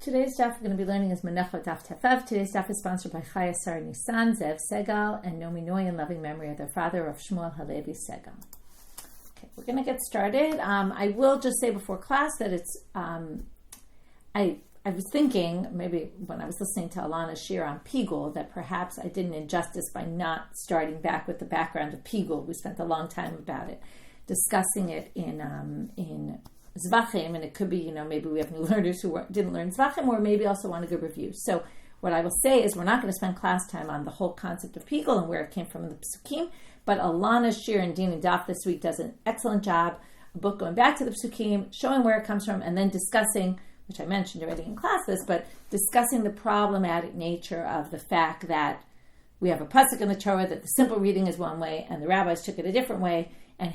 Today's daf we're going to be learning is Menachot Daf Tefev. Today's daf is sponsored by Chaya Sar Nisan, Zev Segal, and Nomi Noy in loving memory of their father, Rav Shmuel Halevi Segal. Okay, we're going to get started. I will just say before class that it's, I was thinking, maybe when I was listening to Alana's shir on Pigul, that perhaps I did an injustice by not starting back with the background of Pigul. We spent a long time about it, discussing it in Zvachim, and it could be, maybe we have new learners who didn't learn Zvachim, or maybe also want a good review. So what I will say is we're not going to spend class time on the whole concept of Pigul and where it came from in the Psukim, but Alana's shir and Din and Daf this week does an excellent job, a book going back to the Psukim, showing where it comes from, and then discussing, which I mentioned already in classes, but discussing the problematic nature of the fact that we have a pasuk in the Torah that the simple reading is one way, and the rabbis took it a different way, and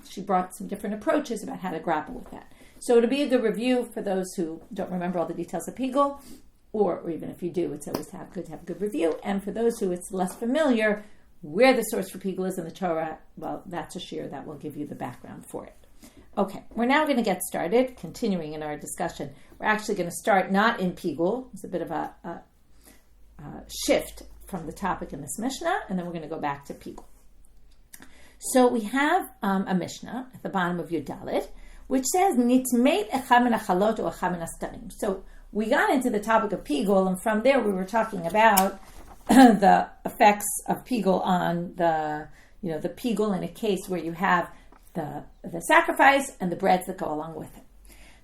she brought some different approaches about how to grapple with that. So it'll be a good review for those who don't remember all the details of Pigul, or even if you do, it's always good to have a good review. And for those who it's less familiar, where the source for Pigul is in the Torah, well, that's a shir that will give you the background for it. Okay, we're now going to get started, continuing in our discussion. We're actually going to start not in Pigul. It's a bit of a shift from the topic in this Mishnah, and then we're going to go back to Pigul. So we have a Mishnah at the bottom of Yudalit, which says, Nitmeit echam min hachalot or echam min hastarim. So we got into the topic of Pigul, and from there we were talking about the effects of Pigul on the Pigul in a case where you have the sacrifice and the breads that go along with it.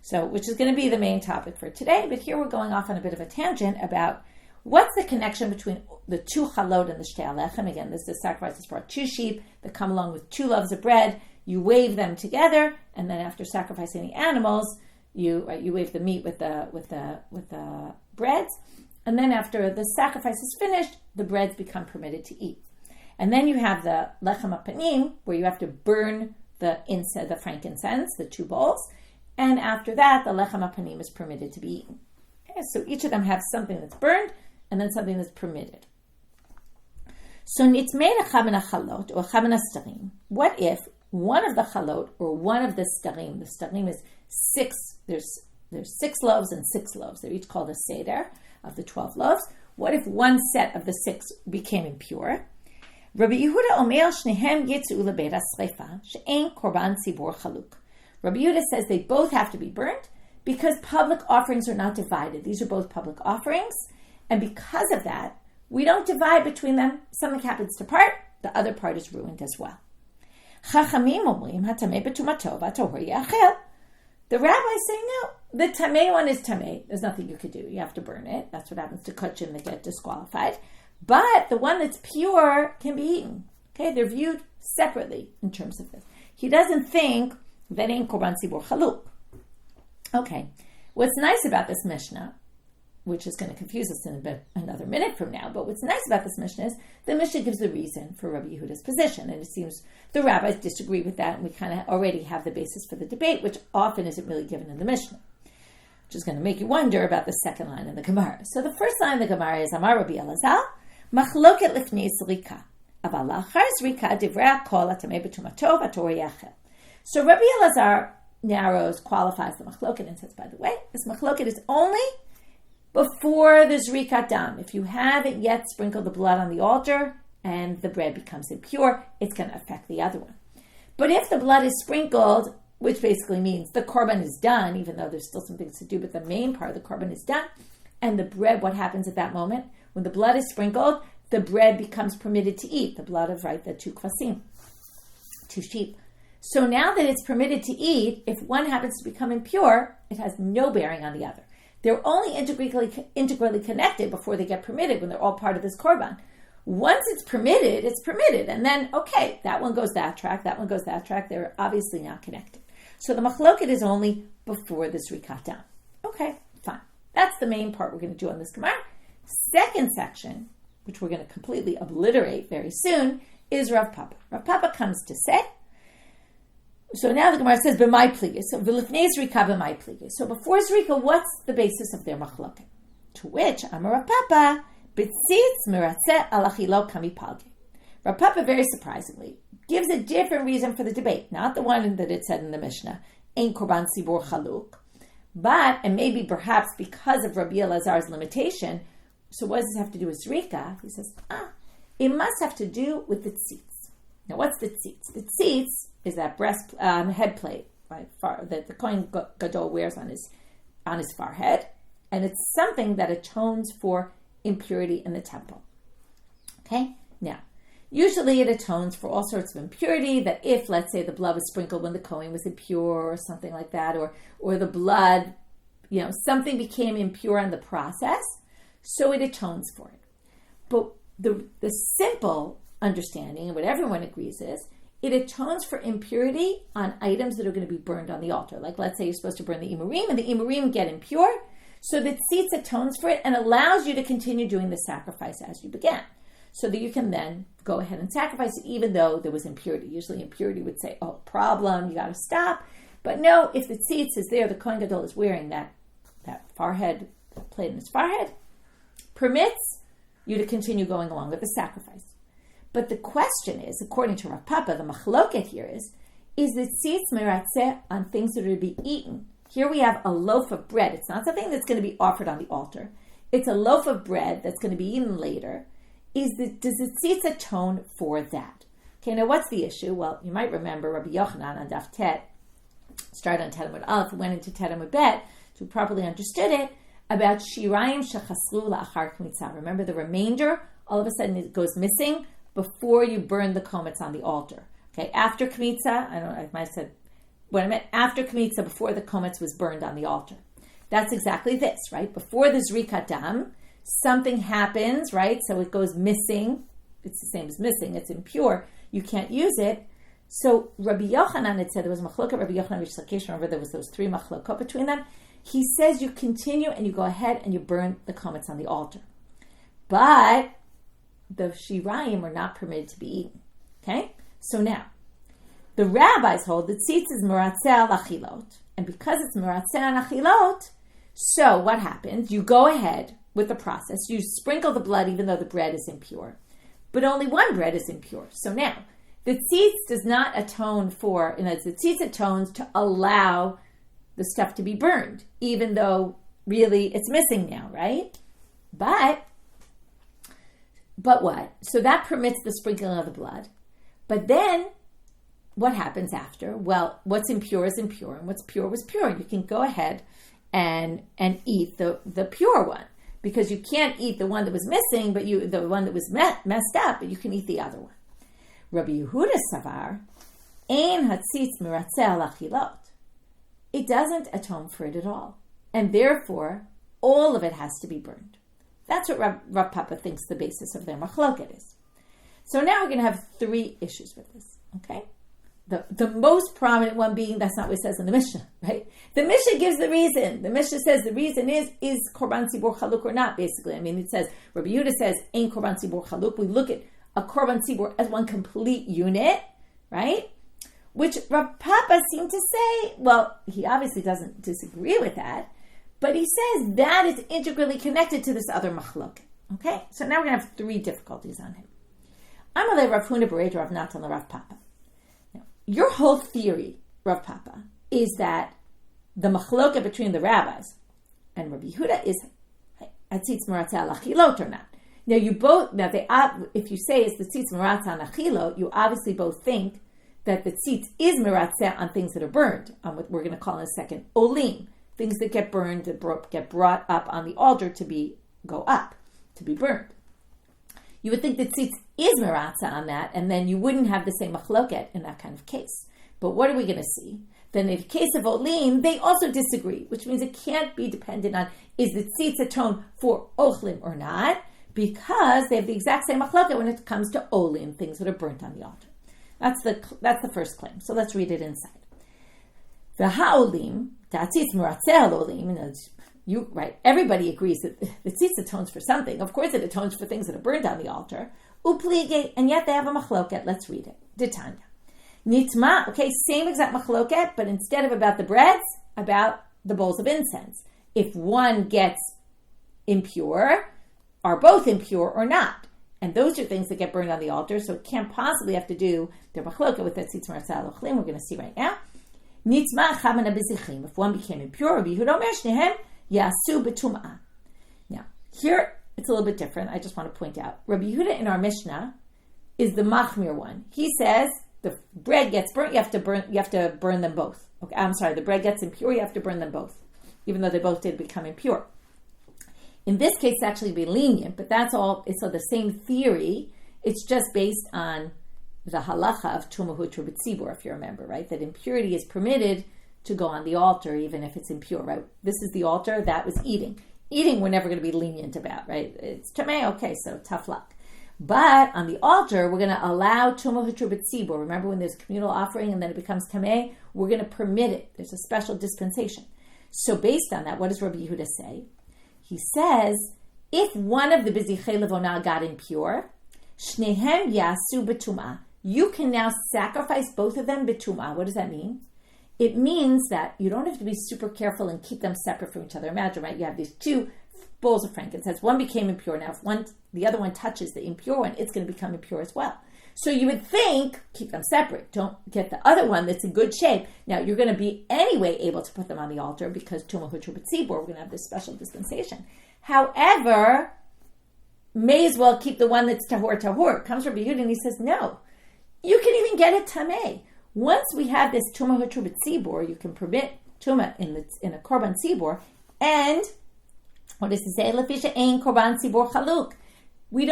So, which is going to be the main topic for today, but here we're going off on a bit of a tangent about what's the connection between the two chalot and the shtei alechem. Again, this is the sacrifice that's brought 2 sheep that come along with 2 loaves of bread. You wave them together, and then after sacrificing the animals, you wave the meat with the breads, and then after the sacrifice is finished, the breads become permitted to eat. And then you have the lechem apanim, where you have to burn the frankincense, the 2 bowls, and after that, the lechem apanim is permitted to be eaten. Okay, so each of them have something that's burned, and then something that's permitted. So nitmei echam min hachalot or echam min hastarim. What if one of the chalot or one of the starim is 6, there's 6 loaves and 6 loaves. They're each called a seder of the 12 loaves. What if one set of the 6 became impure? Rabbi Yehuda omer shnehem yitzu lebeit hasreifa she'ein korban tzibur chaluk. Rabbi Yehuda says they both have to be burnt because public offerings are not divided. These are both public offerings, and because of that, we don't divide between them. Something happens to part, the other part is ruined as well. Chachamim omrim hatamei betumato v'atohor yachel. The rabbis say no. The tamei one is tamei. There's nothing you could do. You have to burn it. That's what happens to kachim that get disqualified. But the one that's pure can be eaten. Okay, they're viewed separately in terms of this. He doesn't think that ain't korban tzibur chaluk. Okay, what's nice about this Mishnah, which is going to confuse us in another minute from now, but what's nice about this Mishnah is the Mishnah gives the reason for Rabbi Yehuda's position, and it seems the rabbis disagree with that, and we kind of already have the basis for the debate, which often isn't really given in the Mishnah, which is going to make you wonder about the second line in the Gemara. So the first line in the Gemara is, Amar Rabbi Elazar, Machloket lifnei zrika, aval lachar zrika divrei kol atamei betumato v'ator yachel. So Rabbi Elazar qualifies the machloket and says, by the way, this machloket is only before the zrikat dam. If you haven't yet sprinkled the blood on the altar and the bread becomes impure, it's going to affect the other one. But if the blood is sprinkled, which basically means the korban is done, even though there's still some things to do, but the main part of the korban is done, and the bread, what happens at that moment? When the blood is sprinkled, the bread becomes permitted to eat, the blood of, the 2 kvasim, 2 sheep. So now that it's permitted to eat, if one happens to become impure, it has no bearing on the other. They're only integrally connected before they get permitted when they're all part of this korban. Once it's permitted. And then, okay, that one goes that track, that one goes that track. They're obviously not connected. So the machloket is only before the zrikat dam. Okay, fine. That's the main part we're going to do on this Gemara. Second section, which we're going to completely obliterate very soon, is Rav Papa. Rav Papa comes to say, so now the Gemara says, b'mai pligis. So v'lifnei zrika b'mai pligis. So before zrika, what's the basis of their machloket? To which, Amar Rav Papa, b'tzitz miratzeh alachilo kami palge. Rav Papa, very surprisingly, gives a different reason for the debate. Not the one that it said in the Mishnah, ein korban tzibur chaluk, and maybe perhaps because of Rabbi Elazar's limitation, so what does this have to do with zrika? He says, it must have to do with the tzitz. Now, what's the tzitz? The tzitz is that head plate, right, that the Kohen Gadol wears on his forehead, and it's something that atones for impurity in the temple. Okay? Now, usually it atones for all sorts of impurity, that if, let's say, the blood was sprinkled when the Kohen was impure or something like that, or the blood, something became impure in the process, so it atones for it. But the simple understanding, and what everyone agrees is, it atones for impurity on items that are going to be burned on the altar. Like, let's say you're supposed to burn the imurim, and the imurim get impure, so the tzitz atones for it and allows you to continue doing the sacrifice as you began, so that you can then go ahead and sacrifice it, even though there was impurity. Usually impurity would say, problem, you got to stop. But no, if the tzitz is there, the Kohen Gadol is wearing that forehead plate in his forehead, permits you to continue going along with the sacrifice. But the question is, according to Rav Papa, the machloket here is the tzitz meratzeh on things that are to be eaten? Here we have a loaf of bread. It's not something that's going to be offered on the altar. It's a loaf of bread that's going to be eaten later. Does the tzitz atone for that? Okay, now what's the issue? Well, you might remember Rabbi Yochanan on Daf Tet, started on Tet Amud Aleph, went into Tet Amud Bet, to properly understood it, about shirayim shechasru la'achar kmitza. Remember the remainder, all of a sudden it goes missing before you burn the komets on the altar. Okay, after kmitza, I might have said what I meant, after kmitza, before the komets was burned on the altar. That's exactly this, right? Before the zrikat dam, something happens, right? So it goes missing. It's the same as missing. It's impure. You can't use it. So Rabbi Yochanan had said, there was machlokah, Rabbi Yochanan, Rish Lakish, remember there was those three machlokot between them. He says you continue and you go ahead and you burn the komets on the altar. But the shirayim are not permitted to be eaten. Okay? So now, the rabbis hold that tzitz is meratzeh al achilot. And because it's meratzeh al achilot, so what happens? You go ahead with the process. You sprinkle the blood even though the bread is impure. But only one bread is impure. So now, the tzitz does not atone for, the tzitz atones to allow the stuff to be burned, even though really it's missing now, right? But what? So that permits the sprinkling of the blood. But then, what happens after? Well, what's impure is impure, and what's pure was pure. You can go ahead and eat the pure one, because you can't eat the one that was missing, but the one that was messed up, but you can eat the other one. Rabbi Yehuda savar, ein hatzitz meratzeh al achilot. It doesn't atone for it at all, and therefore all of it has to be burned. That's what Rav Papa thinks the basis of their machloket is. So now we're going to have three issues with this. Okay, the most prominent one being that's not what it says in the Mishnah, right? The Mishnah gives the reason. The Mishnah says the reason is korban tzibur chaluk or not. Basically, I mean, it says Rabbi Yehuda says ain't korban tzibur chaluk. We look at a korban tzibur as one complete unit, right? Which Rav Papa seemed to say, well, he obviously doesn't disagree with that, but he says that is integrally connected to this other machloket. Okay, so now we're going to have three difficulties on him. Amalei Rav Huna Bereid Rav Natan Rav Papa. Now, your whole theory, Rav Papa, is that the machloket between the rabbis and Rabbi Yehuda is hatzitz meratzeh al achilot or not. If you say it's the tzitz meratzeh al achilot, you obviously both think that the tzitz is meratzeh on things that are burned, on what we're going to call in a second olim, things that get burned, that get brought up on the altar to be burned. You would think that tzitz is meratzeh on that, and then you wouldn't have the same machloket in that kind of case. But what are we going to see? Then in the case of olim, they also disagree, which means it can't be dependent on is the tzitz atone for ochlim or not, because they have the exact same machloket when it comes to olim, things that are burnt on the altar. That's the first claim. So let's read it inside. The ha'olim, ta'atzitz meratzeh olim, right? Everybody agrees that the tzitz atones for something. Of course, it atones for things that are burned on the altar. Uplige, and yet they have a machloket. Let's read it. Ditanya. Nitma, okay, same exact machloket, but instead of about the breads, about the bowls of incense. If one gets impure, are both impure or not? And those are things that get burned on the altar, so it can't possibly have to do their machloket with that tzitz meratzeh al ochlim. We're going to see right now. Nitzma echad min habezichim. If one became impure, Rabbi Yehuda omer shnehem yasu b'tum'ah. Now, here it's a little bit different. I just want to point out. Rabbi Yehuda in our Mishnah is the machmir one. He says the bread gets burnt, you have to burn them both. Okay, I'm sorry, the bread gets impure, you have to burn them both, even though they both did become impure. In this case, it's actually be lenient, but that's all. So the same theory. It's just based on the halacha of tumahutra b'tzibur, if you remember, right? That impurity is permitted to go on the altar, even if it's impure, right? This is the altar, that was eating. Eating, we're never going to be lenient about, right? It's tamei, okay, so tough luck. But on the altar, we're going to allow tumahutra b'tzibur. Remember when there's communal offering and then it becomes tamei? We're going to permit it. There's a special dispensation. So based on that, what does Rabbi Yehuda say? He says, if one of the bizichei levona got impure, shnehem yasu b'tum'ah. You can now sacrifice both of them b'tum'ah. What does that mean? It means that you don't have to be super careful and keep them separate from each other. Imagine, right? You have these two bowls of frankincense. One became impure. Now, if the other one touches the impure one, it's going to become impure as well. So you would think, keep them separate. Don't get the other one that's in good shape. Now, you're going to be anyway able to put them on the altar because tumahutra b'tzibur, we're going to have this special dispensation. However, may as well keep the one that's tahor. Comes from Rabbi Yehuda and he says, no. You can even get it tamei. Once we have this tumahutra b'tzibur, you can permit tuma in a korban tzibur, and what does it say? Lefisha ein korban tzibur chaluk. We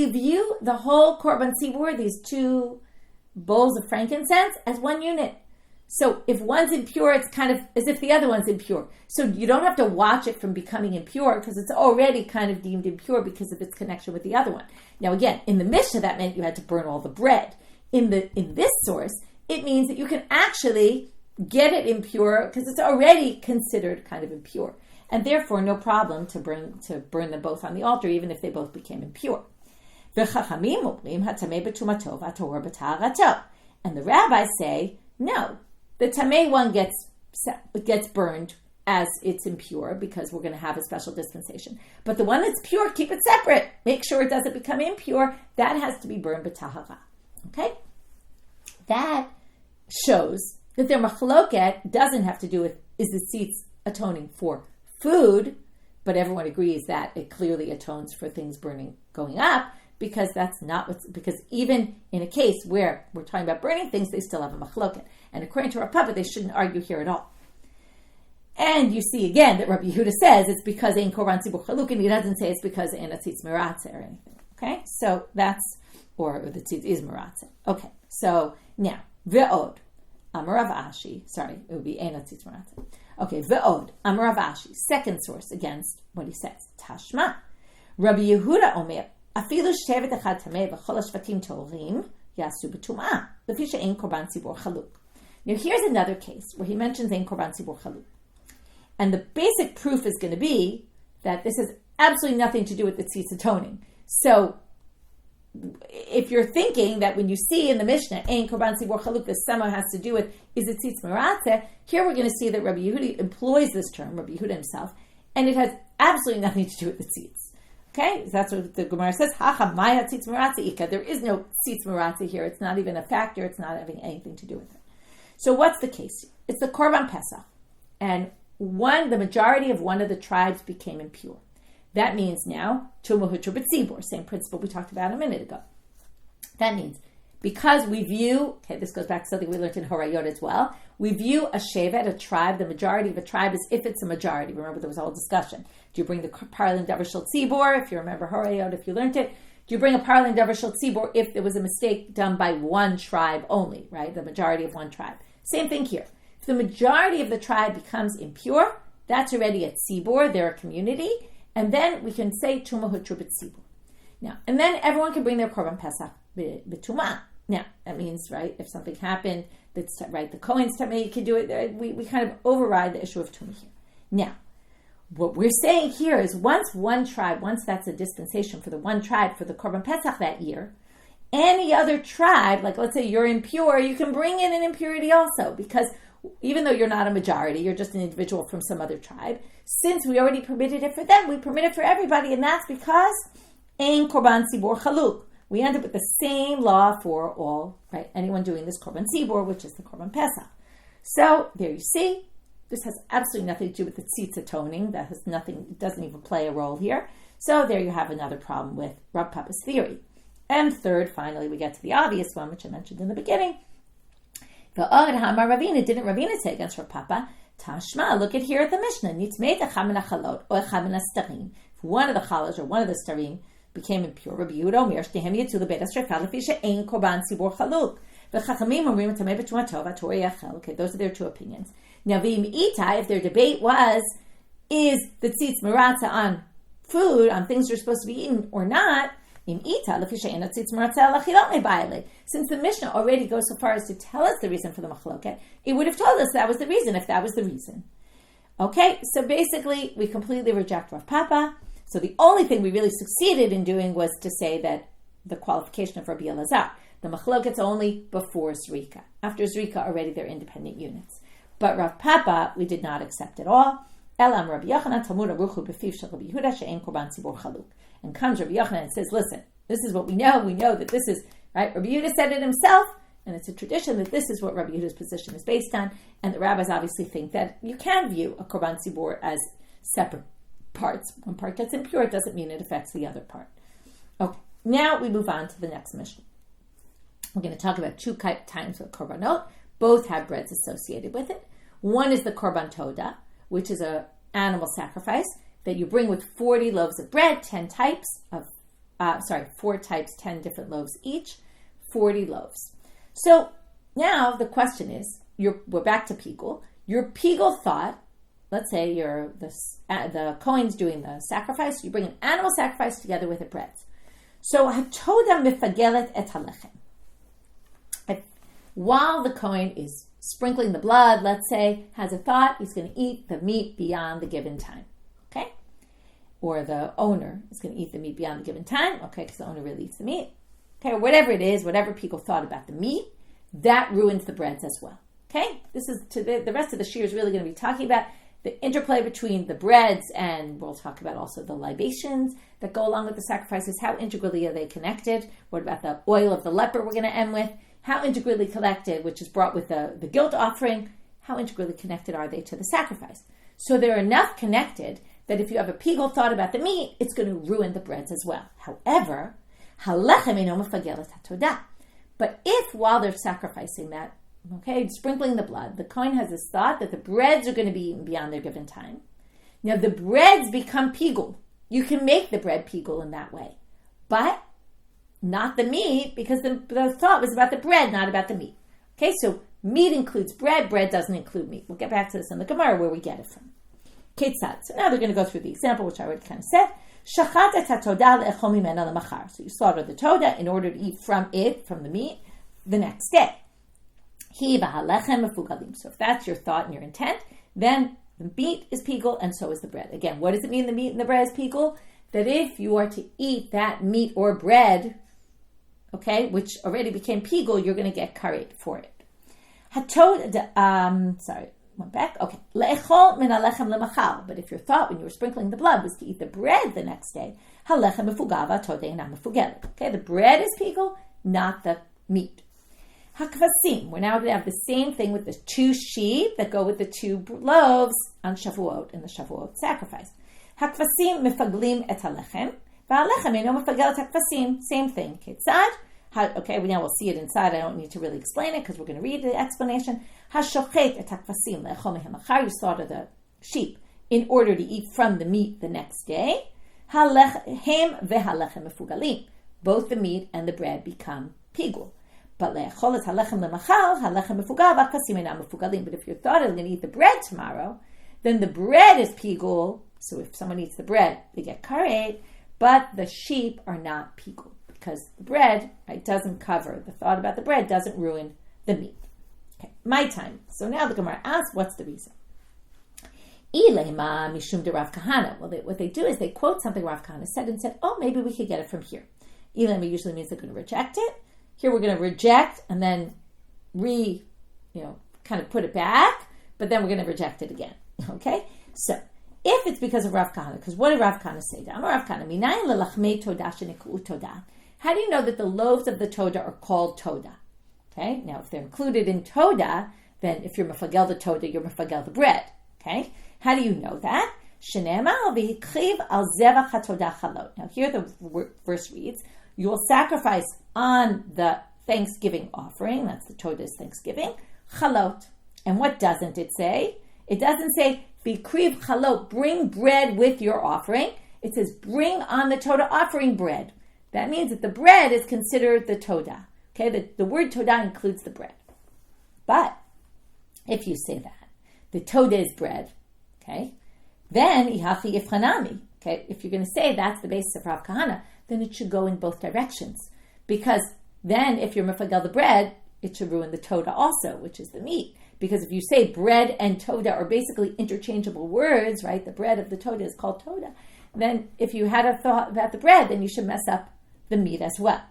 view the whole korban tzibur, these two bowls of frankincense, as one unit. So if one's impure, it's kind of as if the other one's impure. So you don't have to watch it from becoming impure because it's already kind of deemed impure because of its connection with the other one. Now again, in the Mishnah, that meant you had to burn all the bread. In this source, it means that you can actually get it impure because it's already considered kind of impure. And therefore, no problem to burn them both on the altar, even if they both became impure. And the rabbis say, no, the tamei one gets burned as it's impure because we're going to have a special dispensation. But the one that's pure, keep it separate. Make sure it doesn't become impure. That has to be burned b'tahara. Okay? That shows that their machloket doesn't have to do with is the tzitz atoning for food, but everyone agrees that it clearly atones for things going up, because that's not because even in a case where we're talking about burning things, they still have a machloket. And according to Rav Papa, they shouldn't argue here at all. And you see again that Rabbi Yehuda says it's because ein korban tzibur chaluk, and he doesn't say it's because ein tzitz meratze or anything. Okay, so that's, or the tzitz is meratze. Okay, so now, ve'od, amar Rav Ashi, sorry, it would be ein tzitz meratze. Okay, ve'od, amar Rav Ashi, second source against what he says. Tashma, Rabbi Yehuda omer, afilu shevet echad tameh v'chol hashvatim torim yasu b'tum'ah, lefi she'ein korban tzibur chaluk. Now here's another case where he mentions ein korban tzibur chaluk. And the basic proof is going to be that this has absolutely nothing to do with the tzitz atoning. So if you're thinking that when you see in the Mishnah, ein korban tzibur chaluk, this somehow has to do with, is it tzitz meratze? Here we're going to see that Rabbi Yehuda employs this term, Rabbi Yehuda himself, and it has absolutely nothing to do with the tzitz. Okay? That's what the Gemara says, hacha maya tzitz meratze ika. There is no tzitz meratze here. It's not even a factor. It's not having anything to do with it. So what's the case? It's the korban pesach. And the majority of one of the tribes became impure. That means now, tumahutra b'tzibur, same principle we talked about a minute ago. That means, because we view, this goes back to something we learned in Horayot as well, we view a shevet, a tribe, the majority of a tribe, as if it's a majority. Remember, there was a whole discussion. Do you bring the parlin davar shel tzibur, if you remember Horayot, if you learned it? Do you bring a parlin davar shel tzibur if there was a mistake done by one tribe only, right? The majority of one tribe. Same thing here. If the majority of the tribe becomes impure, that's already a tzibur, they're a community, and then we can say tumahutra b'tzibur. Now, and then everyone can bring their korban pesach b'tumah. Now, that means, right, if something happened, that's right, the Kohen's tamei, you can do it. We kind of override the issue of tumah here. Now, what we're saying here is once that's a dispensation for the one tribe for the korban pesach that year, any other tribe, like let's say you're impure, you can bring in an impurity also, because even though you're not a majority, you're just an individual from some other tribe, since we already permitted it for them, we permit it for everybody, and that's because ein korban tzibur chaluk. We end up with the same law for all, right? Anyone doing this korban tzibur, which is the korban pesach. So there you see, this has absolutely nothing to do with the tzitz atoning. That has nothing, it doesn't even play a role here. So there you have another problem with Rav Papa's theory. And third, finally, we get to the obvious one, which I mentioned in the beginning. Didn't Ravina say against Rav Papa? Tashma, look at here at the Mishnah. If one of the chalas or one of the starim became impure, Rabbi Yehuda omer shtehem yitzu lebeit hasrika lefi she'ein korban tzibur chaluk. V'chachamim omrim tamei b'tuma tova torah yachel. Okay, those are their two opinions. Now, if their debate was, is the tzitz maratza on food, on things that are supposed to be eaten or not, since the Mishnah already goes so far as to tell us the reason for the machloket, it would have told us that was the reason, if that was the reason. Okay, so basically, we completely reject Rav Papa. So the only thing we really succeeded in doing was to say that the qualification of Rabbi Elazar, the machloket's only before Zrika. After Zrika, already they're independent units. But Rav Papa, we did not accept at all. Elam Rabbi Yochanan Talmud Aruchu Befiv Shel Rabbi Yehuda She'en Korban Tzibur Chaluk. And comes Rabbi Yochanan and says, listen, this is what we know. We know that this is, right? Rabbi Yehuda said it himself, and it's a tradition that this is what Rabbi Yehuda's position is based on. And the rabbis obviously think that you can view a Korban Tzibur as separate parts. One part gets impure, it doesn't mean it affects the other part. Okay, now we move on to the next mission. We're going to talk about two times of korbanot. Both have breads associated with it. One is the korban toda, which is an animal sacrifice that you bring with 40 loaves of bread, 4 types, 10 different loaves each, 40 loaves. So now the question is, we're back to Pigul. Your Pigul thought, let's say you're the Kohen's doing the sacrifice, you bring an animal sacrifice together with the bread. So hatoda mifagelet et halechem. While the Kohen is sprinkling the blood, let's say, has a thought, he's going to eat the meat beyond the given time. Okay? Or the owner is going to eat the meat beyond the given time. Okay, because the owner really eats the meat. Okay, or whatever it is, whatever people thought about the meat, that ruins the breads as well. Okay? This is the rest of the shir is really going to be talking about the interplay between the breads, and we'll talk about also the libations that go along with the sacrifices. How integrally are they connected? What about the oil of the leper we're going to end with? How integrally connected, which is brought with the guilt offering, how integrally connected are they to the sacrifice? So they're enough connected that if you have a pigul thought about the meat, it's going to ruin the breads as well. However, but if while they're sacrificing that, okay, sprinkling the blood, the Kohen has this thought that the breads are going to be eaten beyond their given time. Now the breads become pigul. You can make the bread pigul in that way. But not the meat, because the thought was about the bread, not about the meat. Okay, so meat includes bread, bread doesn't include meat. We'll get back to this in the Gemara where we get it from. Ketzad. So now they're going to go through the example, which I already kind of said. Shachat et hatoda le'echol mimena lemachar. So you slaughter the toda in order to eat from the meat, the next day. Hi v'halechem mefugalim. So if that's your thought and your intent, then the meat is pigul and so is the bread. Again, what does it mean the meat and the bread is pigul? That if you are to eat that meat or bread, okay, which already became pigul, you're going to get karet for it. Went back. Okay. Le'echol min halechem lemachal. But if your thought when you were sprinkling the blood was to eat the bread the next day, halechem mefugava todei na mefugelet. Okay, the bread is pigul, not the meat. Hakvasim. We're now going to have the same thing with the 2 sheep that go with the 2 loaves on Shavuot in the Shavuot sacrifice. Hakvasim mefaglim et halechem. V'halechem eno mefagelet hakvasim. Same thing. Ketzad. Okay, now we'll see it inside. I don't need to really explain it because we're going to read the explanation. Hashochet et hakvasim le'echol mehem achar. You slaughter the sheep in order to eat from the meat the next day. Halechem ve'halechem mefugalim. Both the meat and the bread become pigul. But le'echol et halechem lemachal, halechem mefugal, v'hakvasim einam mefugalim. But if you thought I'm going to eat the bread tomorrow, then the bread is pigul. So if someone eats the bread, they get karet, but the sheep are not pigul. Because the bread, right, doesn't cover. The thought about the bread doesn't ruin the meat. Okay, my time. So now the Gemara asks, what's the reason? Ilema mishum de Rav Kahana. Well, what they do is they quote something Rav Kahana said and said, oh, maybe we could get it from here. Ilema usually means they're going to reject it. Here we're going to reject and then kind of put it back, but then we're going to reject it again. Okay? So, if it's because of Rav Kahana, because what did Rav Kahana say? Rav Kahana, minayin lelachmei todah shenik'u todah. How do you know that the loaves of the toda are called toda? Okay, now if they're included in toda, then if you're mefagel the toda, you're mefagel the bread. Okay? How do you know that? Now here the verse reads, you will sacrifice on the Thanksgiving offering, that's the Toda's Thanksgiving, chalot. And what doesn't it say? It doesn't say, Bikriv chalot, bring bread with your offering. It says, bring on the Toda offering bread. That means that the bread is considered the Toda. Okay, the word Toda includes the bread. But if you say that, the Toda is bread, okay, then ihachi ifchanami. Okay, if you're going to say that's the basis of Rav Kahana, then it should go in both directions. Because then if you're mefagel the bread, it should ruin the Toda also, which is the meat. Because if you say bread and Toda are basically interchangeable words, right? The bread of the Toda is called Toda. Then if you had a thought about the bread, then you should mess up the meat as well.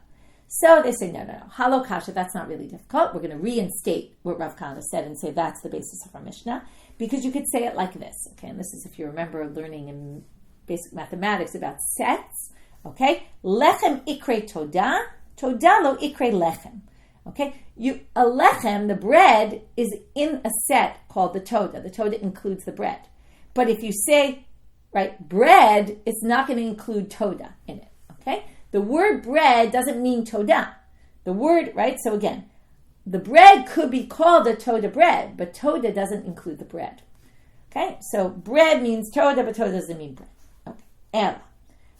So they say, no. Halo kasha, that's not really difficult. We're going to reinstate what Rav Kahana said and say that's the basis of our Mishnah. Because you could say it like this, okay? And this is if you remember learning in basic mathematics about sets, okay? Lechem ikre Toda, Toda lo ikre lechem. Okay, a lechem, the bread, is in a set called the Toda. The Toda includes the bread. But if you say, right, bread, it's not going to include Toda in it. Okay, the word bread doesn't mean Toda. The word, right, so again, the bread could be called a Toda bread, but Toda doesn't include the bread. Okay, so bread means Toda, but Toda doesn't mean bread. Okay, Ella.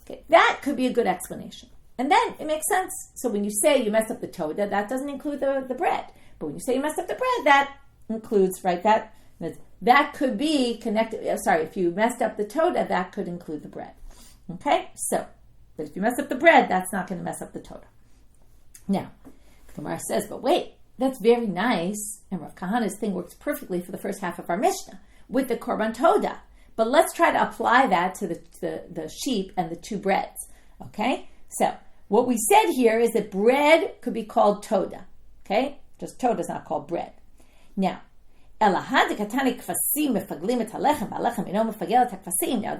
Okay, that could be a good explanation. And then it makes sense. So when you say you messed up the Toda, that doesn't include the bread. But when you say you messed up the bread, that includes, right, that could be connected. If you messed up the Toda, that could include the bread. Okay? So, but if you mess up the bread, that's not going to mess up the Toda. Now, Gemara says, but wait, that's very nice. And Rav Kahana's thing works perfectly for the first half of our Mishnah with the Korban Toda. But let's try to apply that to the sheep and the two breads. Okay? So, what we said here is that bread could be called Toda. Okay? Just Toda is not called bread. Now, now,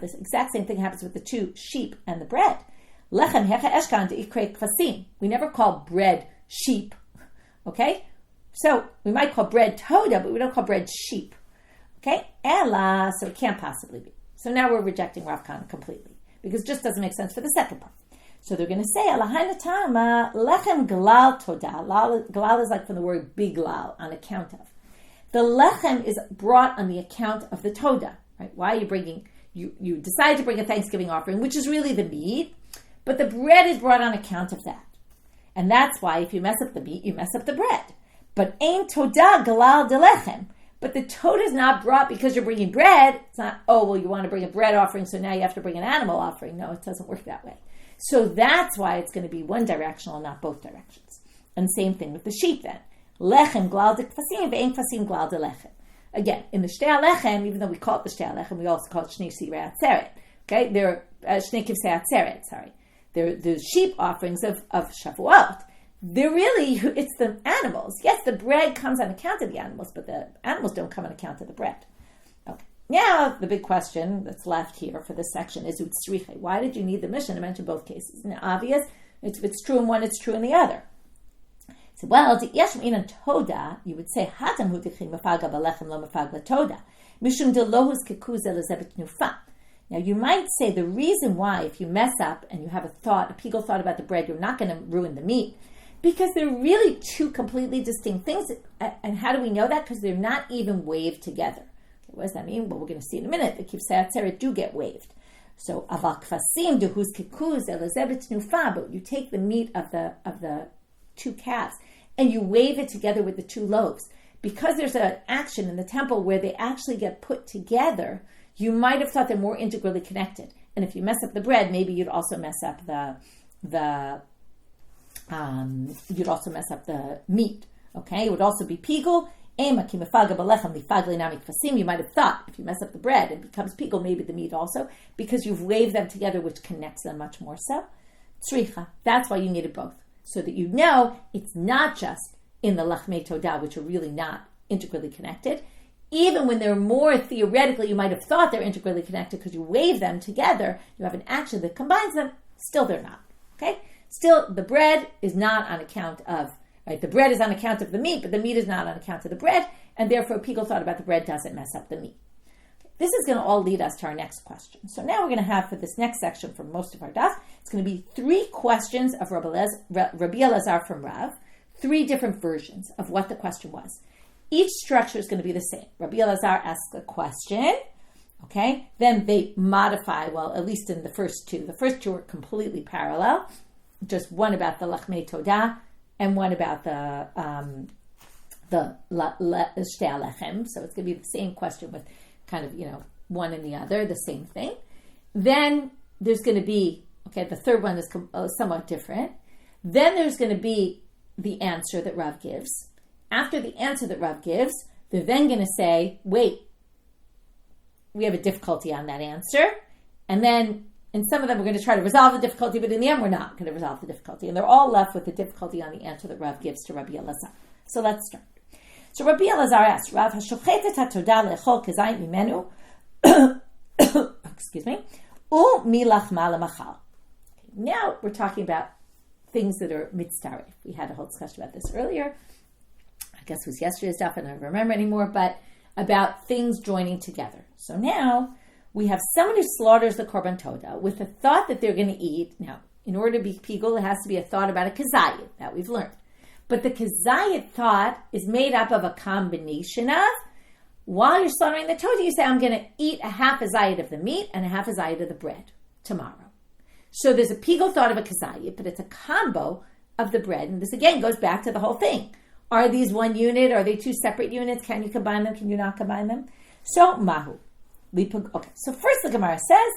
this exact same thing happens with the two sheep and the bread. We never call bread sheep. Okay? So, we might call bread Toda, but we don't call bread sheep. Okay? So it can't possibly be. So now we're rejecting Rav Kahana completely, because it just doesn't make sense for the second part. So they're going to say, lechem glal Toda. Glal is like from the word biglal, on account of. The lechem is brought on the account of the Toda. Right? Why are you bringing, you decide to bring a Thanksgiving offering, which is really the meat, but the bread is brought on account of that. And that's why if you mess up the meat, you mess up the bread. But ein Toda glal de lechem. But the Toda is not brought because you're bringing bread. It's not, you want to bring a bread offering, so now you have to bring an animal offering. No, it doesn't work that way. So that's why it's going to be one directional, not both directions. And same thing with the sheep then. Lechem glal de kfasim, ve'en kfasim glal de lechem. Again, in the shtei lechem, even though we call it the shtei lechem, we also call it shnei sirei atzeret. Okay, they're shnei kivsei atzeret. They're the sheep offerings of Shavuot. They're really, it's the animals. Yes, the bread comes on account of the animals, but the animals don't come on account of the bread. Okay. Now, the big question that's left here for this section is utsriche. Why did you need the Mishnah to mention both cases? Isn't it obvious? If it's true in one, it's true in the other. So, yeshmin Toda, you would say, hatam hu tichim mafaga balechem lo mafag Toda. Mishum de lohus kekuza lezebet nufa. Now, you might say the reason why, if you mess up and you have a pigel thought about the bread, you're not going to ruin the meat, because they're really two completely distinct things. And how do we know that? Because they're not even waved together. What does that mean? Well, we're going to see in a minute. The kivsei atzeret do get waved. So, aval kvasim dehus kekuz elazebet nufa. But you take the meat of the two calves and you wave it together with the two loaves. Because there's an action in the temple where they actually get put together, you might have thought they're more integrally connected. And if you mess up the bread, maybe you'd also mess up the meat. Okay, it would also be pigul. You might have thought if you mess up the bread, it becomes pigul, maybe the meat also, because you've waved them together, which connects them much more so. Tzricha. That's why you needed both, so that you know it's not just in the lachmei todah, which are really not integrally connected. Even when they're more theoretically, you might have thought they're integrally connected because you wave them together, you have an action that combines them, still they're not. Okay? Still, the bread is not on account of, right? The bread is on account of the meat, but the meat is not on account of the bread, and therefore pigul thought about the bread doesn't mess up the meat. This is going to all lead us to our next question. So now we're going to have, for this next section for most of our daf, it's going to be 3 questions of Rabbi Elazar from Rav, 3 different versions of what the question was. Each structure is going to be the same. Rabbi Elazar asks a question, okay? Then they modify, well, at least in the first 2. The first 2 are completely parallel. Just one about the lachmei todah and one about the shtei alechem. So it's going to be the same question with kind of, one and the other, the same thing. Then there's going to be, the third one is somewhat different. Then there's going to be the answer that Rav gives. After the answer that Rav gives, they're then going to say, wait, we have a difficulty on that answer. And then in some of them, we're going to try to resolve the difficulty, but in the end, we're not going to resolve the difficulty. And they're all left with the difficulty on the answer that Rav gives to Rabbi Elazar. So let's start. So Rabbi Elazar asks, Rav, hashochet hatodah lechol kezayit mimenu, excuse me, milachma lemachal. Now we're talking about things that are mitzdaref. We had a whole discussion about this earlier. I guess it was yesterday's stuff, and I don't remember anymore, but about things joining together. So now we have someone who slaughters the korban todah with the thought that they're going to eat. Now, in order to be pigul, it has to be a thought about a kezayit, that we've learned. But the kezayit thought is made up of a combination of, while you're slaughtering the todah, you say, I'm going to eat a half a zayit of the meat and a half a zayit of the bread tomorrow. So there's a pigul thought of a kezayit, but it's a combo of the bread. And this again goes back to the whole thing. Are these one unit? Are they 2 separate units? Can you combine them? Can you not combine them? So, mahu. Okay, so first the Gemara says,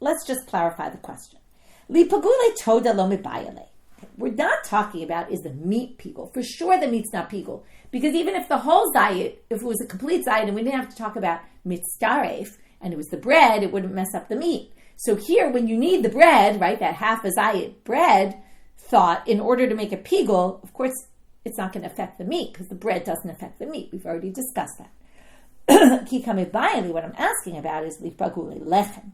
let's just clarify the question. Lipagule toda lo mibayale. We're not talking about is the meat pigul. For sure the meat's not pigul. Because even if the whole zayit, if it was a complete zayit and we didn't have to talk about mitzdaref, and it was the bread, it wouldn't mess up the meat. So here, when you need the bread, right, that half a zayit bread thought, in order to make a pigul, of course, it's not going to affect the meat because the bread doesn't affect the meat. We've already discussed that. What I'm asking about is lipagule lechem.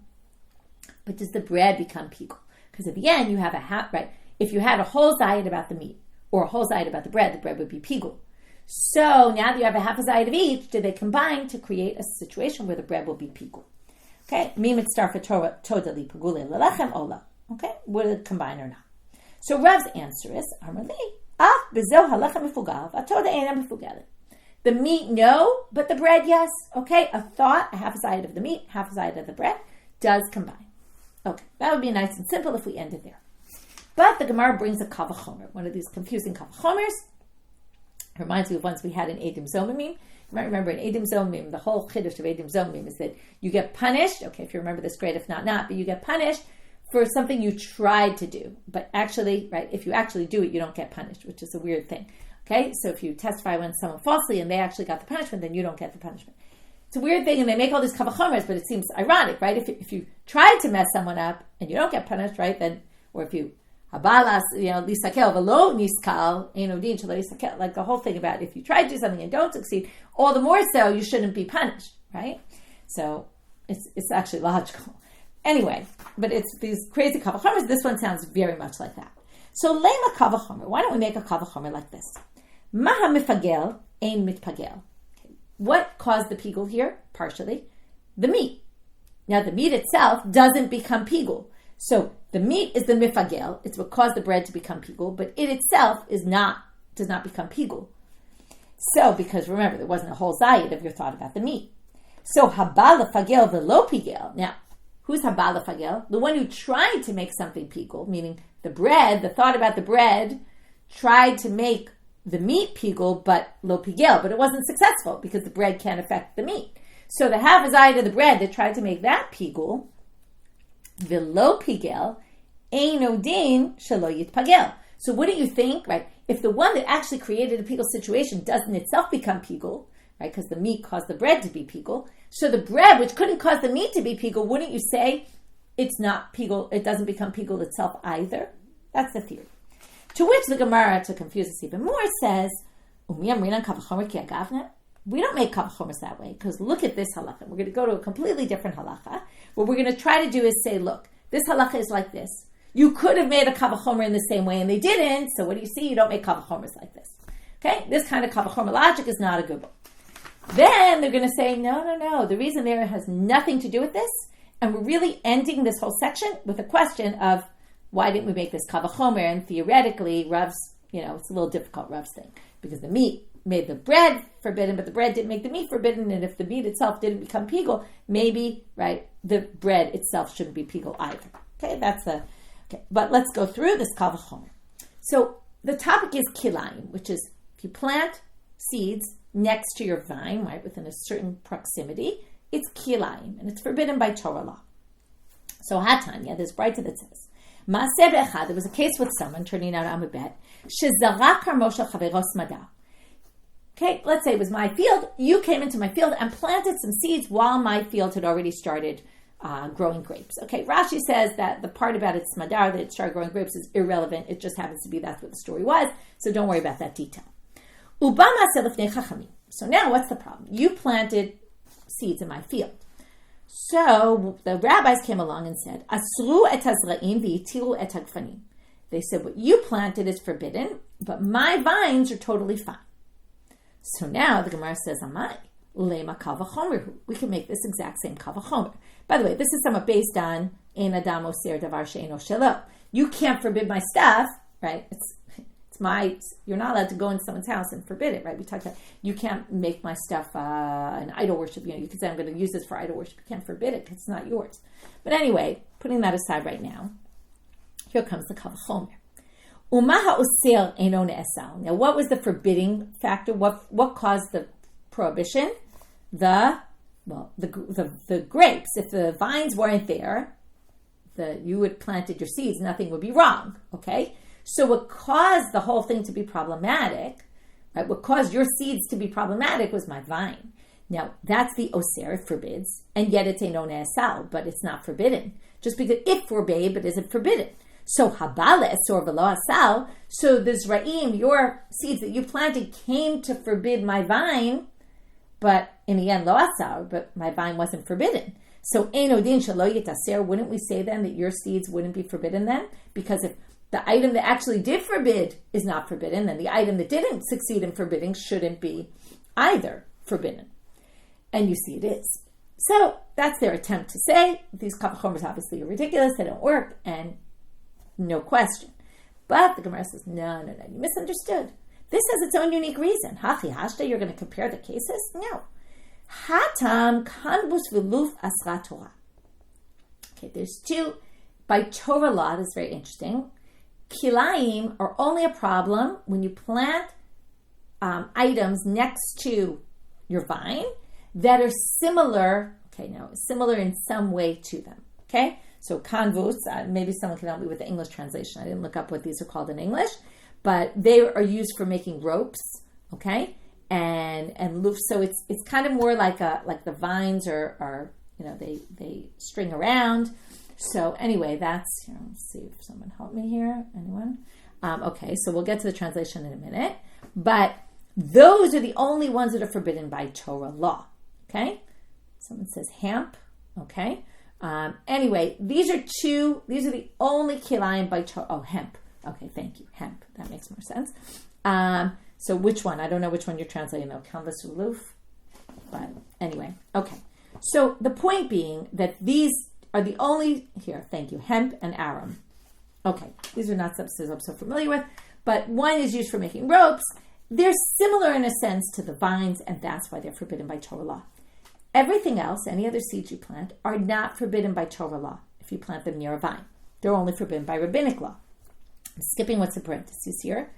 But does the bread become pigul? Because at the end you have a half, right? If you had a whole zayit about the meat or a whole zayit about the bread would be pigul. So now that you have a half a zayit of each, do they combine to create a situation where the bread will be pigul? Okay, mimit starfa toda lipagule lechem ola. Okay, will it combine or not? So Rav's answer is Amrli. The meat, no, but the bread, yes. Okay, a thought, a half a side of the meat, half a side of the bread, does combine. Okay, that would be nice and simple if we ended there. But the Gemara brings a kavachomer, one of these confusing kavachomers. Reminds me of ones we had in Edim Zomimim. You might remember in Edim Zomimim, the whole chiddush of Edim Zomimim is that you get punished. Okay, if you remember this, great. If not, but you get punished for something you tried to do. But actually, right, if you actually do it, you don't get punished, which is a weird thing. Okay, so if you testify when someone falsely and they actually got the punishment, then you don't get the punishment. It's a weird thing, and they make all these kavachomers, but it seems ironic, right? If you tried to mess someone up and you don't get punished, right, then, or if you habalas, lisakel velo niskal, enodin shelo lisakel, like the whole thing about if you try to do something and don't succeed, all the more so you shouldn't be punished, right? So it's actually logical. Anyway, but it's these crazy kavachomers. This one sounds very much like that. So lema kavachomer. Why don't we make a kavachomer like this? Maha mifagel ein mitpagel. What caused the pigul here? Partially, the meat. Now the meat itself doesn't become pigul. So the meat is the mifagel. It's what caused the bread to become pigul, but it itself does not become pigul. So because remember, there wasn't a whole zayid of your thought about the meat. So habala fagel velo pigel. Now, who's habala fagel? The one who tried to make something pigul, meaning the bread, the thought about the bread, tried to make the meat pigul, but lo pigel, but it wasn't successful because the bread can't affect the meat. So the half a zayid of the bread that tried to make that pigul, velo pigel, eino din shelo yitpagel. So what do you think, right? If the one that actually created a pigul situation doesn't itself become pigul, right? Because the meat caused the bread to be pigul. So the bread, which couldn't cause the meat to be pigul, wouldn't you say it's not pigul, it doesn't become pigul itself either? That's the theory. To which the Gemara, to confuse us even more, says, we don't make kavachomers that way, because look at this halacha. We're going to go to a completely different halacha. What we're going to try to do is say, look, this halacha is like this. You could have made a kavachomer in the same way, and they didn't, so what do you see? You don't make kavachomers like this. Okay? This kind of kavachomer logic is not a good one. Then they're going to say, no. The reason there has nothing to do with this, and we're really ending this whole section with a question of why didn't we make this kal v'chomer? And theoretically, Rav's, it's a little difficult, Rav's thing, because the meat made the bread forbidden, but the bread didn't make the meat forbidden, and if the meat itself didn't become pigul, maybe, right, the bread itself shouldn't be pigul either. Okay, but let's go through this kal v'chomer. So the topic is kilayim, which is if you plant seeds next to your vine, right, within a certain proximity, it's kilayim, and it's forbidden by Torah law. So Hatanya, there's brighter that says, Maaseh be'echad, there was a case with someone turning out a bet, shezarak karmo shel chaveros madar. Okay, let's say it was my field. You came into my field and planted some seeds while my field had already started growing grapes. Okay, Rashi says that the part about its madar, that it started growing grapes, is irrelevant. It just happens to be that's what the story was, so don't worry about that detail. So now what's the problem? You planted seeds in my field. So the rabbis came along and said, Asru et hazra'im v'yitiru et hagfanim. They said, what you planted is forbidden, but my vines are totally fine. So now the Gemara says, Amai, lema kal v'chomer. We can make this exact same kal v'chomer. By the way, this is somewhat based on ein adam oser davar she'eino shelo. You can't forbid my stuff, right? It's you're not allowed to go into someone's house and forbid it, right? We talked about you can't make my stuff an idol worship. You can say I'm going to use this for idol worship. You can't forbid it because it's not yours. But anyway, putting that aside right now, here comes the kal v'chomer. Umaha user eino ne'esal. Now, what was the forbidding factor? What caused the prohibition? The grapes. If the vines weren't there, you had planted your seeds, nothing would be wrong. Okay. So what caused the whole thing to be problematic, right? What caused your seeds to be problematic was my vine. Now, that's the oser, it forbids, and yet it's eino ne'esal, but it's not forbidden. Just because it forbade, but isn't forbidden. So habale esor v'lo asal, so the zra'im, your seeds that you planted, came to forbid my vine, but in the end, lo asal, but my vine wasn't forbidden. So eino din shelo yitaser, wouldn't we say then that your seeds wouldn't be forbidden then? Because if the item that actually did forbid is not forbidden, then the item that didn't succeed in forbidding shouldn't be either forbidden. And you see it is. So that's their attempt to say these kal v'chomers obviously are ridiculous, they don't work, and no question. But the Gemara says, no, you misunderstood. This has its own unique reason. Hachi hashta, you're going to compare the cases? No. Hatam kanbus v'luf asra Torah. Okay, there's two. By Torah law, this is very interesting. Kilayim are only a problem when you plant items next to your vine that are similar in some way to them. Okay? So kanvus, maybe someone can help me with the English translation. I didn't look up what these are called in English, but they are used for making ropes, okay? And loaves. So it's kind of more like the vines are they string around. So anyway, that's, let's see if someone help me here. Anyone? Okay, so we'll get to the translation in a minute. But those are the only ones that are forbidden by Torah law. Okay? Someone says hemp. Okay? Anyway, these are the only kilayim by Torah. Oh, hemp. Okay, thank you. Hemp. That makes more sense. So which one? I don't know which one you're translating though. Canvas uluf. But anyway, okay. So the point being that these are the only, here, thank you, hemp and arum. Okay, these are not substances I'm so familiar with, but one is used for making ropes. They're similar in a sense to the vines, and that's why they're forbidden by Torah law. Everything else, any other seeds you plant, are not forbidden by Torah law if you plant them near a vine. They're only forbidden by rabbinic law. I'm skipping what's in parentheses here.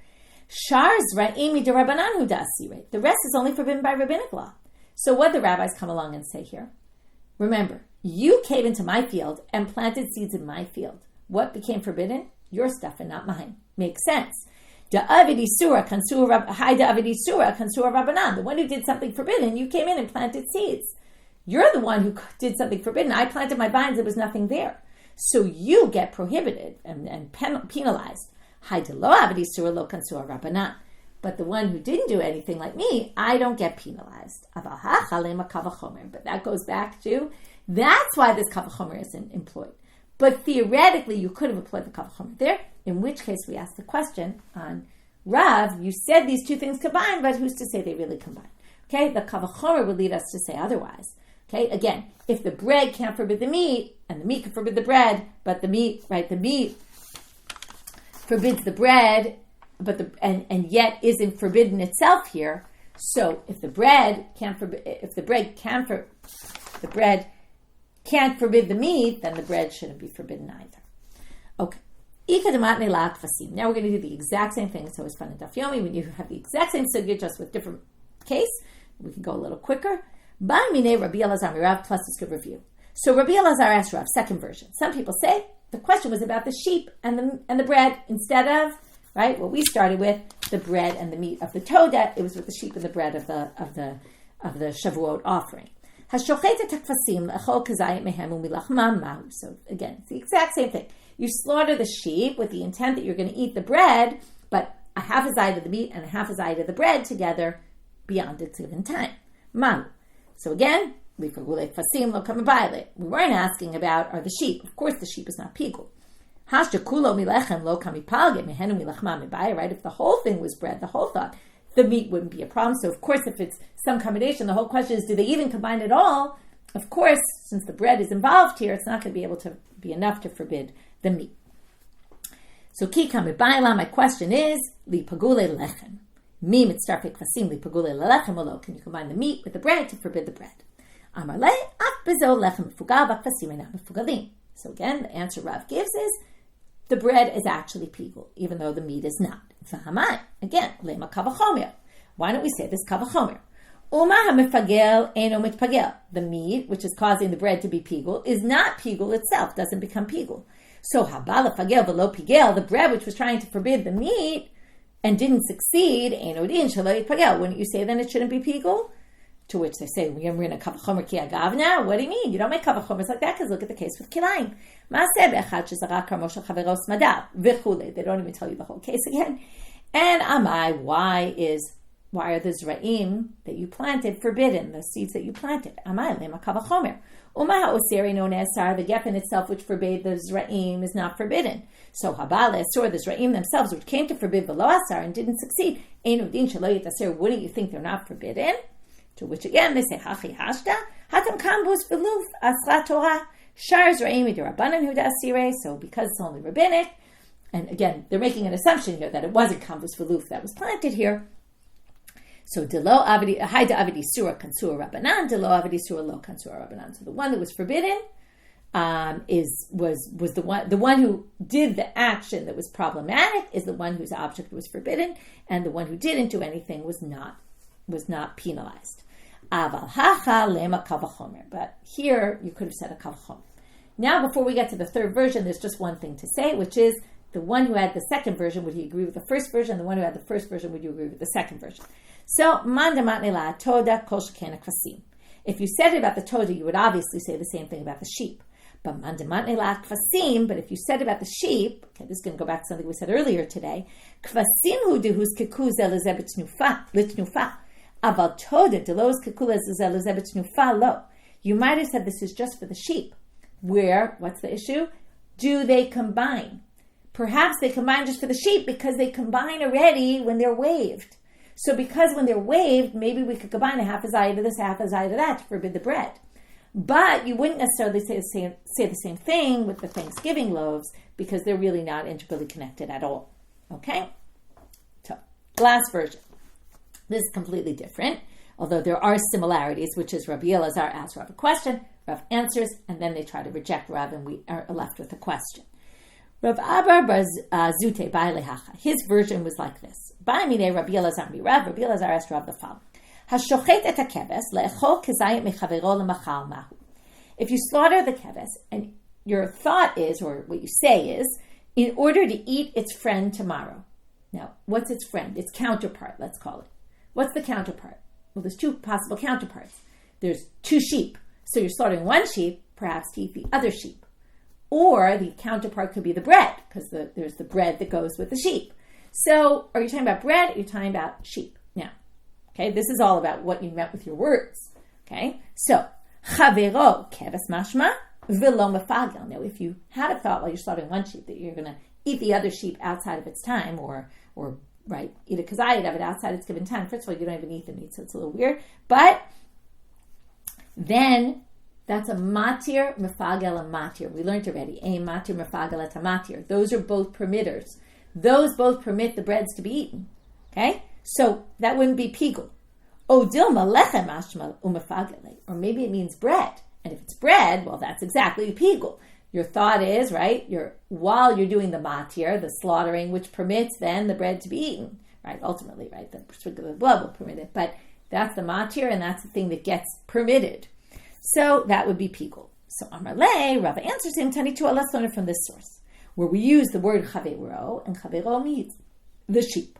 Shar zra'im mid'Rabbanan hu da'asirei. The rest is only forbidden by rabbinic law. So what the rabbis come along and say here? Remember, you came into my field and planted seeds in my field. What became forbidden? Your stuff and not mine. Makes sense. The one who did something forbidden, you came in and planted seeds. You're the one who did something forbidden. I planted my vines, there was nothing there. So you get prohibited and penalized. But the one who didn't do anything like me, I don't get penalized. But that goes back to, that's why this kal v'chomer isn't employed. But theoretically, you could have employed the kal v'chomer there, in which case we ask the question on Rav, you said these two things combine, but who's to say they really combine? Okay, the kavachomer would lead us to say otherwise. Okay, again, if the bread can't forbid the meat, and the meat can forbid the bread, but the meat forbids the bread, but and yet isn't forbidden itself here. So if the bread can't forbid the meat, then the bread shouldn't be forbidden either. Okay. Now we're going to do the exact same thing. It's always fun in Daf Yomi when you have the exact same sugya, just with different case. We can go a little quicker. Rabbi Elazar Rav plus this good review. So Rabbi Elazar asked Rav, second version. Some people say the question was about the sheep and the bread instead of, right, what we started with, the bread and the meat of the Toda. It was with the sheep and the bread of the Shavuot offering. So again, it's the exact same thing. You slaughter the sheep with the intent that you're going to eat the bread, but a half a zayit of the meat and a half a zayit of the bread together beyond its given time. So again, we weren't asking about are the sheep. Of course, the sheep is not pigul. Right? If the whole thing was bread, the whole thought, the meat wouldn't be a problem. So of course, if it's some combination, the whole question is, do they even combine it all? Of course, since the bread is involved here, it's not going to be able to be enough to forbid the meat. So my question is, li pagule lechem. Can you combine the meat with the bread to forbid the bread? So again, the answer Rav gives is the bread is actually pigul, even though the meat is not. Again, why don't we say this kavachomer? The meat, which is causing the bread to be pigul, is not pigul itself, doesn't become pigul. So the bread which was trying to forbid the meat and didn't succeed, wouldn't you say then it shouldn't be pigul? To which they say, we're in a kavachomer ki agavna. What do you mean? You don't make kavachomers like that, because look at the case with kilayim. They don't even tell you the whole case again. And amai, why are the zraim that you planted forbidden, the seeds that you planted? Amai lema kavachomer. The geffen itself, which forbade the zraim, is not forbidden. So habale asur, the zraim themselves, which came to forbid the lo asar and didn't succeed, wouldn't you think they're not forbidden? To which again they say, Hachi hashta, hatam kambus veluf asra Torah, shar zraim idirabanan huda asire. So because it's only rabbinic, and again they're making an assumption here that it wasn't kambus veluf that was planted here. So delo avdi haida avdi sura kansura rabbanan, delo avdi sura lo kansura rabbanan. So the one that was forbidden was the one who did the action that was problematic is the one whose object was forbidden, and the one who didn't do anything was not penalized. Aval hacha lema kavachomer. But here you could have said a kavachomer. Now, before we get to the third version, there's just one thing to say, which is the one who had the second version, would he agree with the first version? The one who had the first version, would you agree with the second version? So, toda kol shekena kvasim. If you said it about the toda, you would obviously say the same thing about the sheep. But kvasim, but if you said about the sheep, okay, this is going to go back to something we said earlier today, kvasim hu dehus kekuz elizabet litnufa. About toda delos kekuz elizabet nufa lo. You might have said this is just for the sheep. Where, what's the issue? Do they combine? Perhaps they combine just for the sheep because they combine already when they're waved. So because when they're waved, maybe we could combine a half a zayit of this, half a zayit of that to forbid the bread. But you wouldn't necessarily say the same thing with the Thanksgiving loaves because they're really not integrally connected at all. Okay? So, last version. This is completely different, although there are similarities, which is Rabbi Elazar asks Rav a question, Rav answers, and then they try to reject Rav, and we are left with a question. Rav Abar bar Zute Ba'alehacha. His version was like this. Ba'amine Rabbi Elazar Rav. Rabbi Elazar asked Rav the following. Hashochet et hakeves le'echol kezayit mechavero lemachal mahu. If you slaughter the keves, and your thought is, or what you say is, in order to eat its friend tomorrow. Now, what's its friend? Its counterpart, let's call it. What's the counterpart? Well, there's two possible counterparts. There's two sheep. So you're slaughtering one sheep, perhaps to eat the other sheep. Or the counterpart could be the bread, because there's the bread that goes with the sheep. So are you talking about bread or are you talking about sheep? Now, okay, this is all about what you meant with your words. Okay, so, chavero keves mashma v'lo mefagel. Now, if you had a thought while you're slaughtering one sheep that you're going to eat the other sheep outside of its time or right, eat it kazayit of it outside its given time. First of all, you don't even eat the meat, so it's a little weird. But then that's a matir, mefagel, and matir. We learned already. A matir, mefagel, et matir. Those are both permitters. Those both permit the breads to be eaten. Okay? So that wouldn't be pigul. O dilma lechem ashmal umefagele. Or maybe it means bread. And if it's bread, well, that's exactly pigul. Your thought is, right, while you're doing the matir, the slaughtering, which permits then the bread to be eaten. Right? Ultimately, right? The sprinkle of blood will permit it. But that's the matir, and that's the thing that gets permitted. So that would be pigul. So Amar Le, Rava answers him, Tanitu, let's learn it from this source, where we use the word chavero, and chavero means the sheep.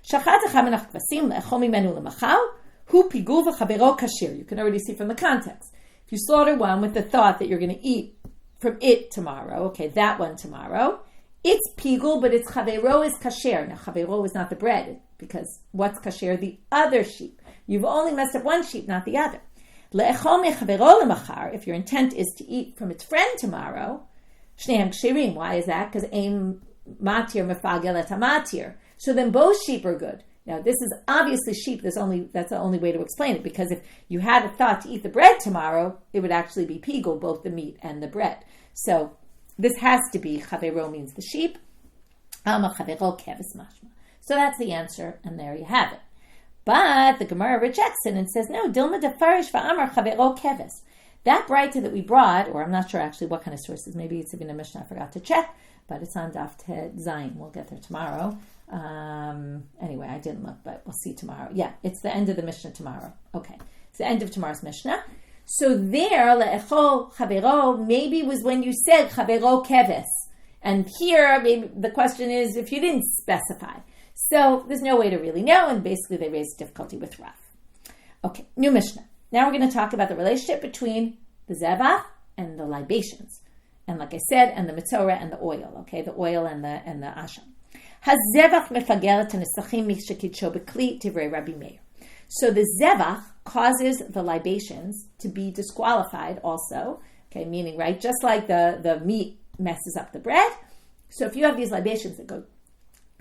Shachat echem kvasim le'echol mimenu lemachal, hu pigul v'chavero kasher. You can already see from the context. If you slaughter one with the thought that you're going to eat from it tomorrow, okay, that one tomorrow, it's pigul, but its chavero is kasher. Now, chavero is not the bread, because what's kasher? The other sheep. You've only messed up one sheep, not the other. If your intent is to eat from its friend tomorrow, why is that? Because aim matir mefagel et matir. So then both sheep are good. Now this is obviously sheep. That's the only way to explain it. Because if you had a thought to eat the bread tomorrow, it would actually be pigul, both the meat and the bread. So this has to be chavero means the sheep. Chavero keves mashma. So that's the answer, and there you have it. But the Gemara rejects it and says, no, Dilma defarish va'amar chavero keves. That braita that we brought, or I'm not sure actually what kind of sources, maybe it's even a Mishnah, I forgot to check, but it's on Daf Ted Zayin. We'll get there tomorrow. Anyway, I didn't look, but we'll see tomorrow. Yeah, it's the end of the Mishnah tomorrow. Okay, it's the end of tomorrow's Mishnah. So there, le'echol chavero, maybe was when you said chavero keves. And here, maybe the question is if you didn't specify. So there's no way to really know, and basically they raise difficulty with Rav. Okay, new Mishnah. Now we're going to talk about the relationship between the zevach and the libations, and like I said, and the mitzorah and the oil. Okay, the oil and the asham. Hazevach mefagel tanisachim mishakitsho bekli tivrei Rabbi Meir. So the zevach causes the libations to be disqualified also. Okay, meaning right, just like the meat messes up the bread. So if you have these libations that go,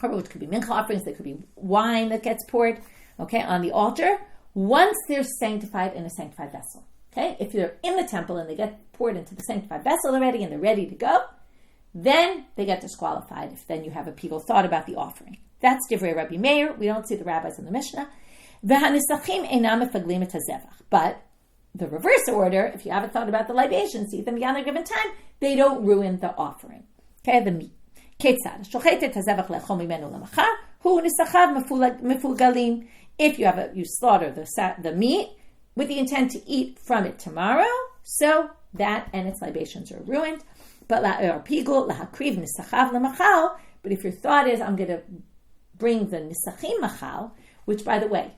which could be mincha offerings, there could be wine that gets poured, okay, on the altar. Once they're sanctified in a sanctified vessel, okay, if they're in the temple and they get poured into the sanctified vessel already and they're ready to go, then they get disqualified if then you have a pigul thought about the offering. That's divrei Rabbi Meir. We don't see the rabbis in the Mishnah. But the reverse order, if you haven't thought about the libations, eat them beyond their given time, they don't ruin the offering, okay, the meat. If you slaughter the meat with the intent to eat from it tomorrow, so that and its libations are ruined. But if your thought is, I'm going to bring the nisachim machal, which by the way,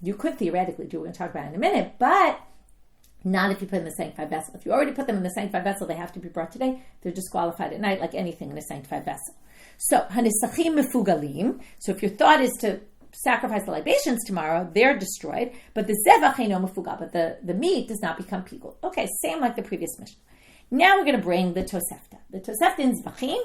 you could theoretically do, we're going to talk about it in a minute, but not if you put them in the sanctified vessel. If you already put them in the sanctified vessel, they have to be brought today. They're disqualified at night, like anything in a sanctified vessel. So, hanisachim mefugalim. So, if your thought is to sacrifice the libations tomorrow, they're destroyed. But the zevach eino mefugal, but the meat does not become pigul. Okay, same like the previous Mishnah. Now we're going to bring the Tosefta. The Tosefta in Zvachim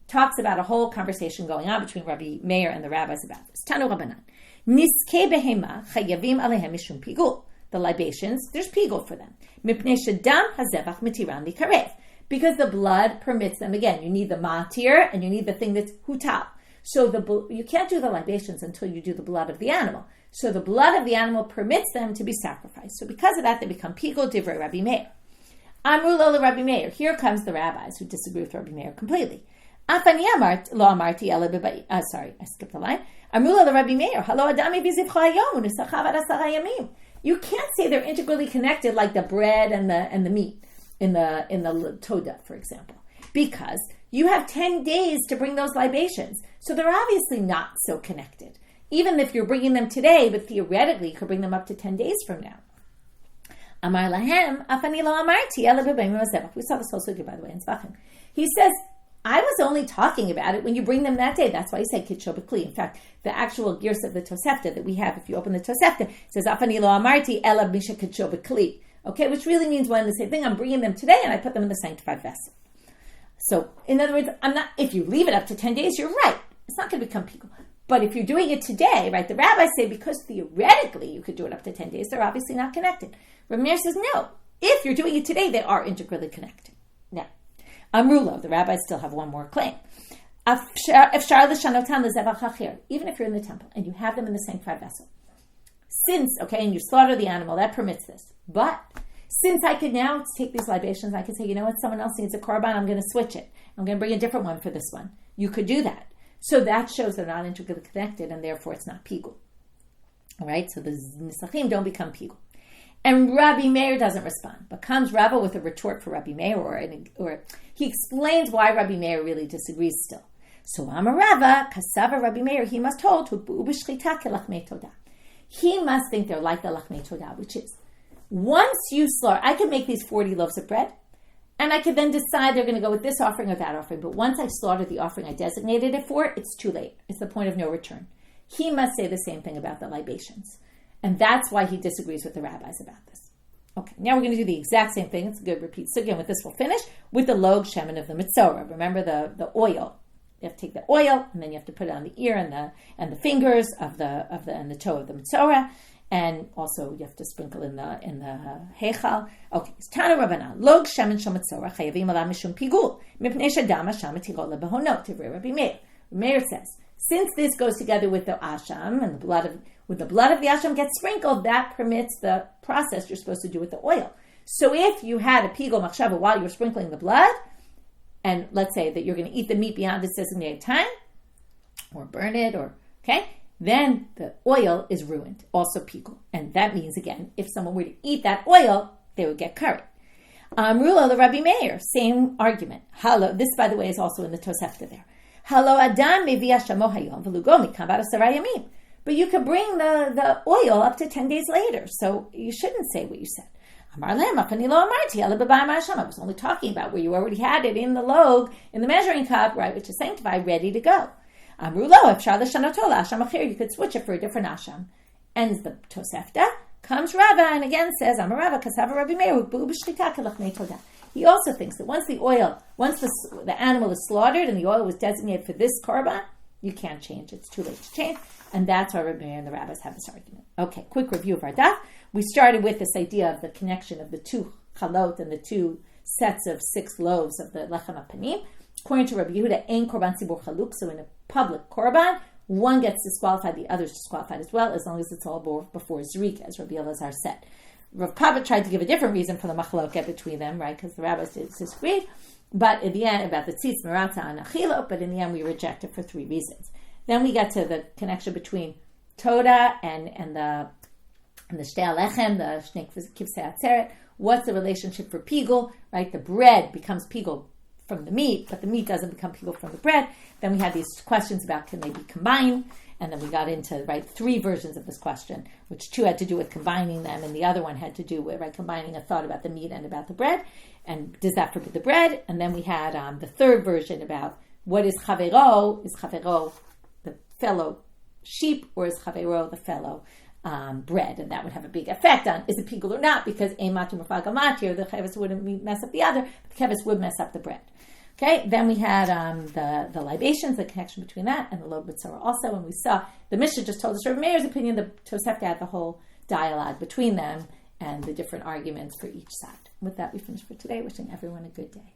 talks about a whole conversation going on between Rabbi Meir and the rabbis about this. Tanu Rabbanan. Niskei behema chayavim alehem mishum pigul. The libations, there's pigul for them. Mipnei shedam hazevach mitiran likarev. Because the blood permits them. Again, you need the matir and you need the thing that's hutal. So you can't do the libations until you do the blood of the animal. So the blood of the animal permits them to be sacrificed. So because of that, they become pigul divrei Rabbi Meir. Amru lo Rabbi Meir. Here comes the rabbis who disagree with Rabbi Meir completely. Afani lo amarti ela bebai. Sorry, I skipped the line. Amru lo Rabbi Meir. Halo adami v'zivcha hayom u'nesachav ad asara yamim. You can't say they're integrally connected like the bread and the meat in the toda, for example, because you have 10 days to bring those libations. So they're obviously not so connected. Even if you're bringing them today, but theoretically you could bring them up to 10 days from now. Amar lahem afani lo amarti ela bebayim zevach. We saw this whole sugya, by the way, in Zvachim. He says, I was only talking about it when you bring them that day. That's why he said kitsho b'kli. In fact, the actual gears of the Tosefta that we have, if you open the Tosefta, it says afani lo amarti ela misha kitsho b'kli. Okay, which really means one and the same thing. I'm bringing them today and I put them in the sanctified vessel. So, in other words, if you leave it up to 10 days, you're right. It's not going to become pigul. But if you're doing it today, right, the rabbis say because theoretically you could do it up to 10 days, they're obviously not connected. Rabbi Meir says, no, if you're doing it today, they are integrally connected. Now, Amrulo, the rabbis still have one more claim. Even if you're in the temple and you have them in the sanctified vessel, and you slaughter the animal, that permits this. But since I could now take these libations, I could say, you know what, someone else needs a korban, I'm going to switch it. I'm going to bring a different one for this one. You could do that. So that shows they're not integrally connected, and therefore it's not pigul. All right, so the nisachim don't become pigul. And Rabbi Meir doesn't respond, but comes Rava with a retort for Rabbi Meir, or he explains why Rabbi Meir really disagrees still. So Amar Rava, Kasava Rabbi Meir, he must hold to b'shchita kelachmei todah. He must think they're like the lachmei todah, which is, once you slaughter, I can make these 40 loaves of bread, and I could then decide they're going to go with this offering or that offering. But once I slaughtered the offering I designated it for, it's too late. It's the point of no return. He must say the same thing about the libations. And that's why he disagrees with the rabbis about this. Okay, now we're going to do the exact same thing. It's a good repeat. So again, with this we'll finish with the log shemen of the mitzorah. Remember the oil. You have to take the oil, and then you have to put it on the ear and the fingers of the and the toe of the mitzorah. And also you have to sprinkle in the heichal. Okay, it's Tana Rabbanan. Log shemen shel mitzorah chayavim alav mishum pigul mipnei shadama sham tiro lebehonot. Tivrei Rabbi Meir. Meir says, since this goes together with the asham and the blood of the asham gets sprinkled, that permits the process you're supposed to do with the oil. So if you had a pigul machshava while you were sprinkling the blood, and let's say that you're going to eat the meat beyond its designated time, or burn it, then the oil is ruined, also pigul. And that means, again, if someone were to eat that oil, they would get curry. Amrula the Rabbi Meir, same argument. Halo, this, by the way, is also in the Tosefta there. Halo adam mevi hashamo hayom v'lugo mikam b'ad asara yamim. But you could bring the oil up to 10 days later, so you shouldn't say what you said. I was only talking about where you already had it in the log, in the measuring cup, right, which is sanctified, ready to go. You could switch it for a different asham. Ends the Tosefta. Comes Rava and again says, he also thinks that once the animal is slaughtered and the oil was designated for this korban, you can't change. It's too late to change. And that's why Rabbi Meir and the rabbis have this argument. Okay, quick review of our daf. We started with this idea of the connection of the two chalot and the two sets of 6 loaves of the lechem hapanim. According to Rabbi Yehuda, ein korban tzibur chaluk, so in a public korban, one gets disqualified, the other is disqualified as well, as long as it's all before zrika, as Rabbi Elazar said. Rav Papa tried to give a different reason for the machloket between them, right, because the rabbis disagreed, but in the end, about the tzitz, merata, and achilot, but in the end we reject it for 3 reasons. Then we got to the connection between Toda and the Shtei Alechem, the Shnei Kivsei Atzeret. What's the relationship for pigul? Right, the bread becomes pigul from the meat, but the meat doesn't become pigul from the bread. Then we had these questions about can they be combined, and then we got into 3 versions of this question, which 2 had to do with combining them, and the other one had to do with combining a thought about the meat and about the bread, and does that forbid the bread? And then we had the 3rd version about what is chavero? Is chavero the fellow sheep, or is chavero the fellow bread? And that would have a big effect on is it pigul or not, because ematu mafagamatir, the cheves wouldn't mess up the other, but the cheves would mess up the bread. Okay, then we had the libations, the connection between that, and the load mitzorah also, and we saw, the Mishnah just told us Rabbi Meir's opinion, the Tosefta had the whole dialogue between them, and the different arguments for each side. With that, we finish for today, wishing everyone a good day.